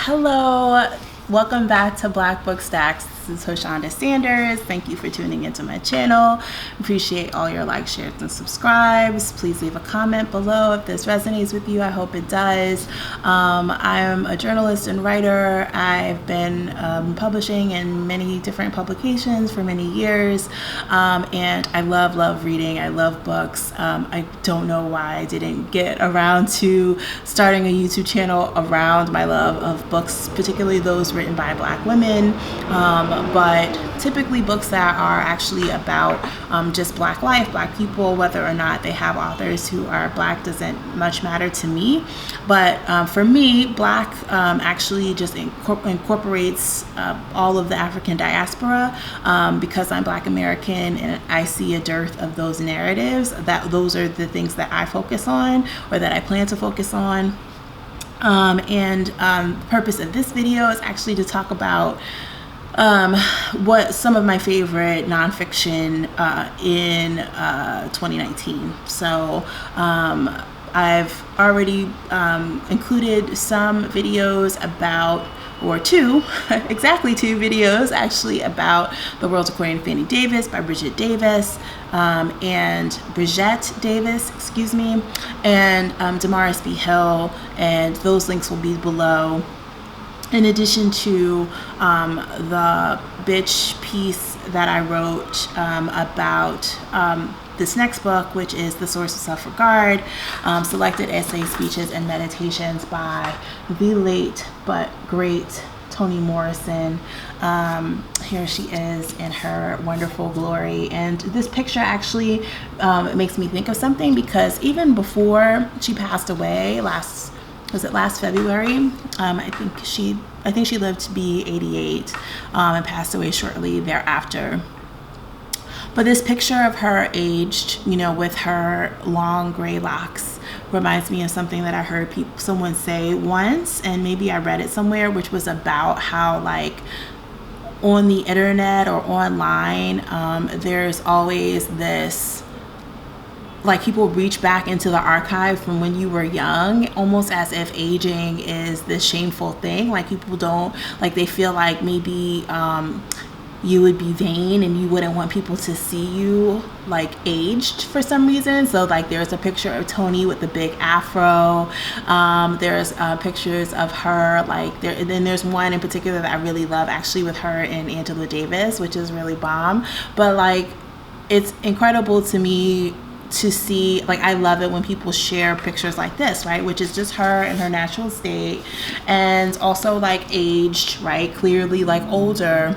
Hello, welcome back to Black Book Stacks. This is Hoshonda Sanders. Thank you for tuning into my channel. Appreciate all your likes, shares, and subscribes. Please leave a comment below if this resonates with you. I hope it does. I am a journalist and writer. I've been publishing in many different publications for many years, and I love reading. I love books. I don't know why I didn't get around to starting a YouTube channel around my love of books, particularly those written by Black women. But typically books that are actually about just Black life, Black people, whether or not they have authors who are Black doesn't much matter to me. But for me, Black actually just incorporates all of the African diaspora, because I'm Black American and I see a dearth of those narratives. Those are the things that I focus on, or that I plan to focus on. The purpose of this video is actually to talk about what some of my favorite nonfiction in 2019. So I've already included some videos about, or exactly two videos actually, about The World According to Fannie Davis by Bridget Davis, and Damaris B. Hill, and those links will be below. In addition to the bitch piece that I wrote about this next book, which is The Source of Self-Regard, selected essays, speeches, and meditations by the late but great Toni Morrison. Here she is in her wonderful glory. And this picture actually makes me think of something, because even before she passed away last February? I think she lived to be 88 and passed away shortly thereafter. But this picture of her aged, with her long gray locks, reminds me of something that I heard someone say once, and maybe I read it somewhere, which was about how, like, on the internet or online, there's always this, like, people reach back into the archive from when you were young, almost as if aging is this shameful thing. Like, people don't, like, they feel like maybe you would be vain and you wouldn't want people to see you, like, aged for some reason. So, like, there's a picture of Toni with the big afro. There's pictures of her, like, then there's one in particular that I really love, actually, with her and Angela Davis, which is really bomb. But, like, it's incredible to me to see, like, I love it when people share pictures like this, right, which is just her in her natural state, and also, like, aged, right, clearly, like, older,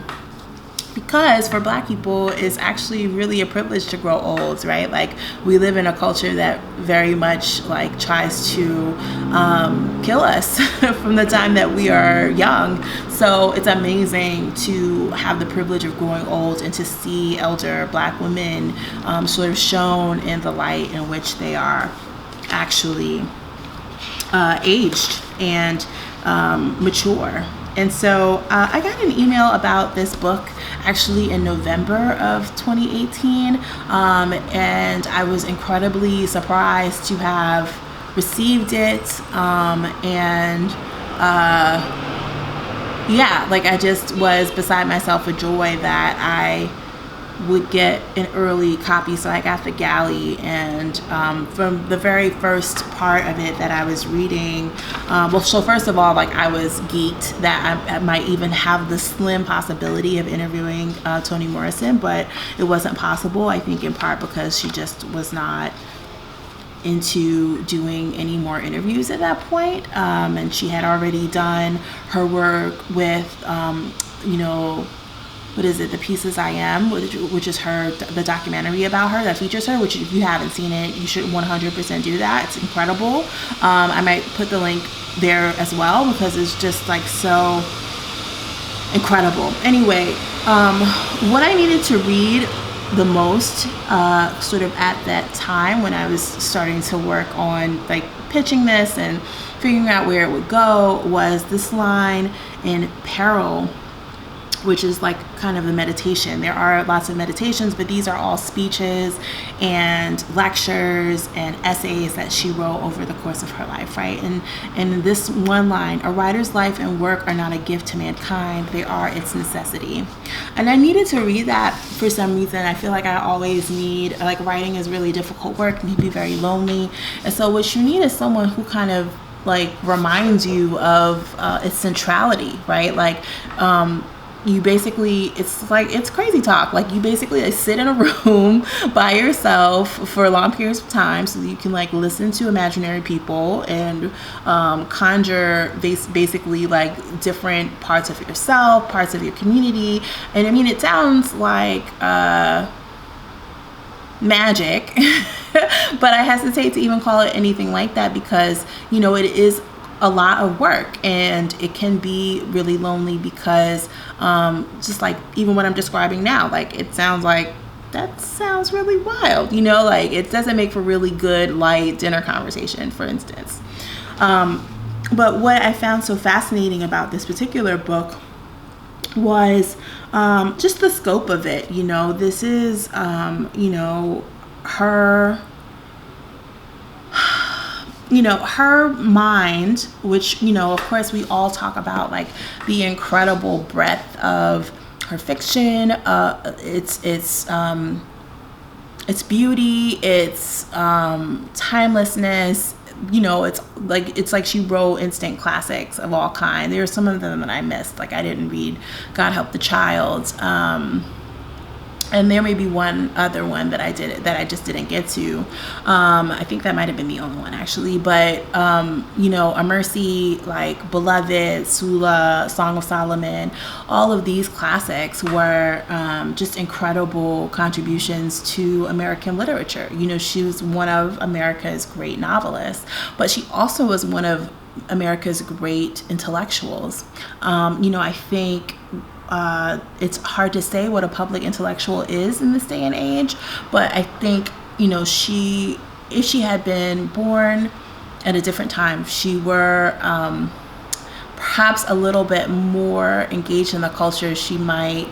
because for Black people, it's actually really a privilege to grow old, right? Like, we live in a culture that very much, like, tries to kill us from the time that we are young. So it's amazing to have the privilege of growing old and to see elder Black women sort of shown in the light in which they are actually aged and mature. And so I got an email about this book actually in November of 2018, and I was incredibly surprised to have received it, I just was beside myself with joy that I would get an early copy. So I got the galley, and from the very first part of it that I was reading, so first of all, like, I was geeked that I might even have the slim possibility of interviewing Toni Morrison, but it wasn't possible, I think in part because she just was not into doing any more interviews at that point, and she had already done her work with The Pieces I Am, which is the documentary about her that features her, which, if you haven't seen it, you should 100% do that. It's incredible. I might put the link there as well, because it's just, like, so incredible. Anyway, what I needed to read the most sort of at that time when I was starting to work on, like, pitching this and figuring out where it would go was this line in Peril which is like kind of the meditation. There are lots of meditations, but these are all speeches and lectures and essays that she wrote over the course of her life, right? And this one line, a writer's life and work are not a gift to mankind, they are its necessity. And I needed to read that for some reason. I feel like I always need, like, writing is really difficult work and you can be very lonely. And so what you need is someone who kind of like reminds you of its centrality, right? Like, you basically, it's crazy talk. Like, you basically like sit in a room by yourself for long periods of time so that you can like listen to imaginary people and conjure basically like different parts of yourself, parts of your community. And I mean, it sounds like magic, but I hesitate to even call it anything like that because, you know, it is a lot of work and it can be really lonely because just like even what I'm describing now, like it sounds like that sounds really wild, you know, like it doesn't make for really good light dinner conversation, for instance. But what I found so fascinating about this particular book was just the scope of it. You know, this is you know, her mind, which, you know, of course we all talk about like the incredible breadth of her fiction, its beauty, its timelessness. You know, it's like she wrote instant classics of all kind. There are some of them that I missed, like I didn't read God Help the Child, and there may be one other one that I just didn't get to. I think that might have been the only one actually. But you know, A Mercy, like Beloved, Sula, Song of Solomon, all of these classics were just incredible contributions to American literature. You know, she was one of America's great novelists, but she also was one of America's great intellectuals. You know, I think it's hard to say what a public intellectual is in this day and age, but I think, you know, if she had been born at a different time, if she were perhaps a little bit more engaged in the culture, she might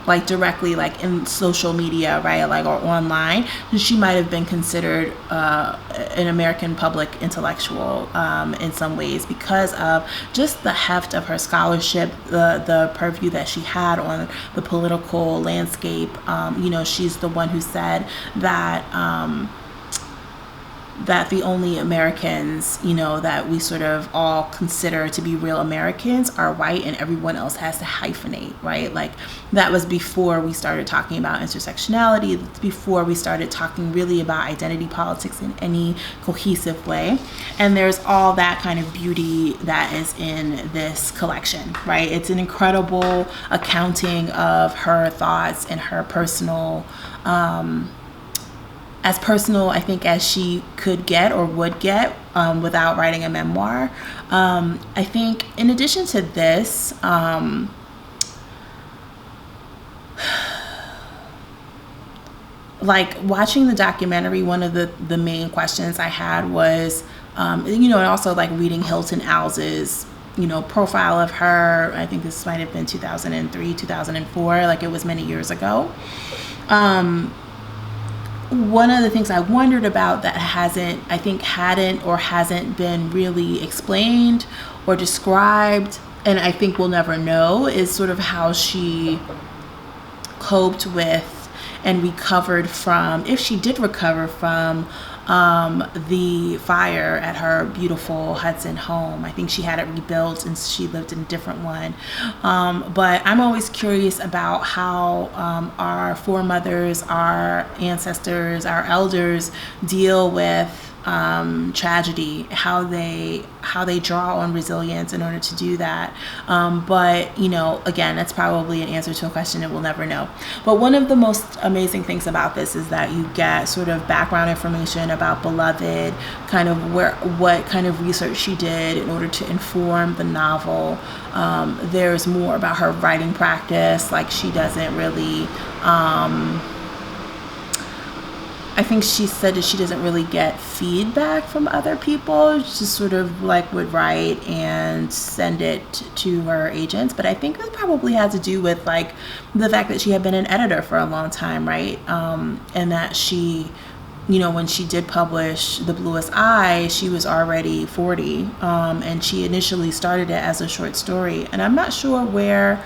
like directly, like in social media, right, like, or online, she might have been considered an American public intellectual in some ways because of just the heft of her scholarship, the purview that she had on the political landscape. You know, she's the one who said that that the only Americans, you know, that we sort of all consider to be real Americans are white, and everyone else has to hyphenate, right? Like, that was before we started talking about intersectionality, before we started talking really about identity politics in any cohesive way. And there's all that kind of beauty that is in this collection, right? It's an incredible accounting of her thoughts and her personal, as personal, I think, as she could get or would get without writing a memoir. I think in addition to this, like watching the documentary, one of the main questions I had was, you know, and also like reading Hilton Als's, you know, profile of her. I think this might have been 2003, 2004, like it was many years ago. One of the things I wondered about that hadn't been really explained or described, and I think we'll never know, is sort of how she coped with and recovered from, if she did recover from, the fire at her beautiful Hudson home. I think she had it rebuilt and she lived in a different one. But I'm always curious about how our foremothers, our ancestors, our elders deal with tragedy, how they draw on resilience in order to do that. But, you know, again, that's probably an answer to a question that we'll never know. But one of the most amazing things about this is that you get sort of background information about Beloved, kind of what kind of research she did in order to inform the novel. There's more about her writing practice, like she doesn't really I think she said that she doesn't really get feedback from other people. She just sort of like would write and send it to her agents. But I think that probably had to do with like the fact that she had been an editor for a long time, right? And that she, you know, when she did publish The Bluest Eye, she was already 40. And she initially started it as a short story. And I'm not sure where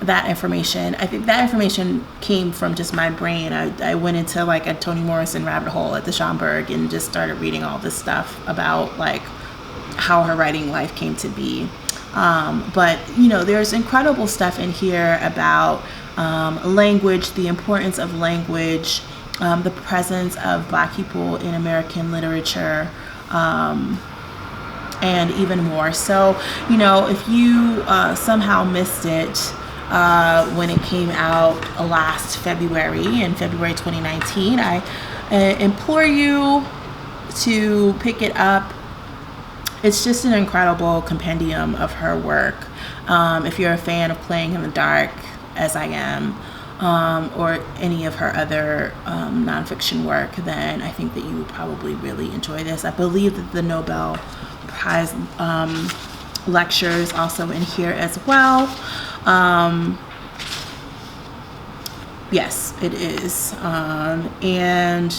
that information, I think that information came from just my brain. I went into like a Toni Morrison rabbit hole at the Schomburg and just started reading all this stuff about like how her writing life came to be. But you know, there's incredible stuff in here about language, the importance of language, the presence of Black people in American literature, and even more. So, you know, if you somehow missed it, when it came out last February, in February 2019, I implore you to pick it up. It's just an incredible compendium of her work. If you're a fan of Playing in the Dark, as I am, or any of her other nonfiction work, then I think that you would probably really enjoy this. I believe that the Nobel Prize lectures also in here as well. Yes, it is. And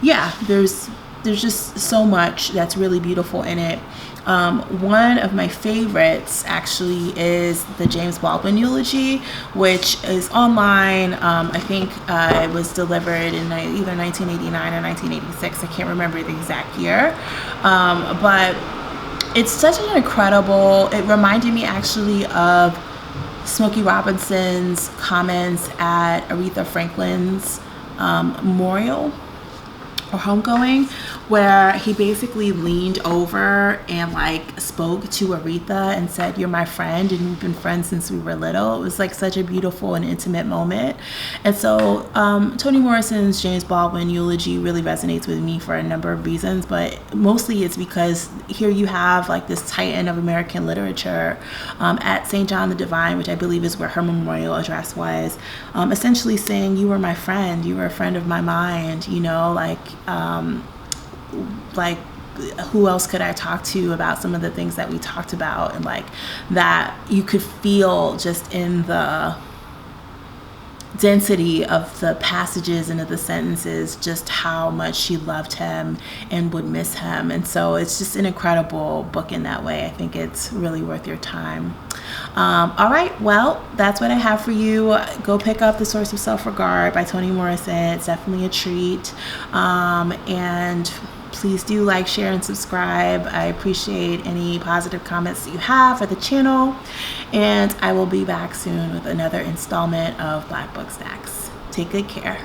yeah, there's just so much that's really beautiful in it. One of my favorites actually is the James Baldwin eulogy, which is online. I think it was delivered in either 1989 or 1986. I can't remember the exact year. But it's such an incredible, it reminded me actually of Smokey Robinson's comments at Aretha Franklin's memorial or homegoing, where he basically leaned over and like spoke to Aretha and said, "You're my friend and we've been friends since we were little." It was like such a beautiful and intimate moment. And so Toni Morrison's James Baldwin eulogy really resonates with me for a number of reasons, but mostly it's because here you have like this titan of American literature at St. John the Divine, which I believe is where her memorial address was, essentially saying, "You were my friend, you were a friend of my mind," you know, like who else could I talk to about some of the things that we talked about, and like that you could feel just in the density of the passages and of the sentences just how much she loved him and would miss him. And so it's just an incredible book in that way. I think it's really worth your time. All right, well, that's what I have for you. Go pick up The Source of Self-Regard by Toni Morrison. It's definitely a treat. And please do like, share, and subscribe. I appreciate any positive comments that you have for the channel. And I will be back soon with another installment of Black Book Stacks. Take good care.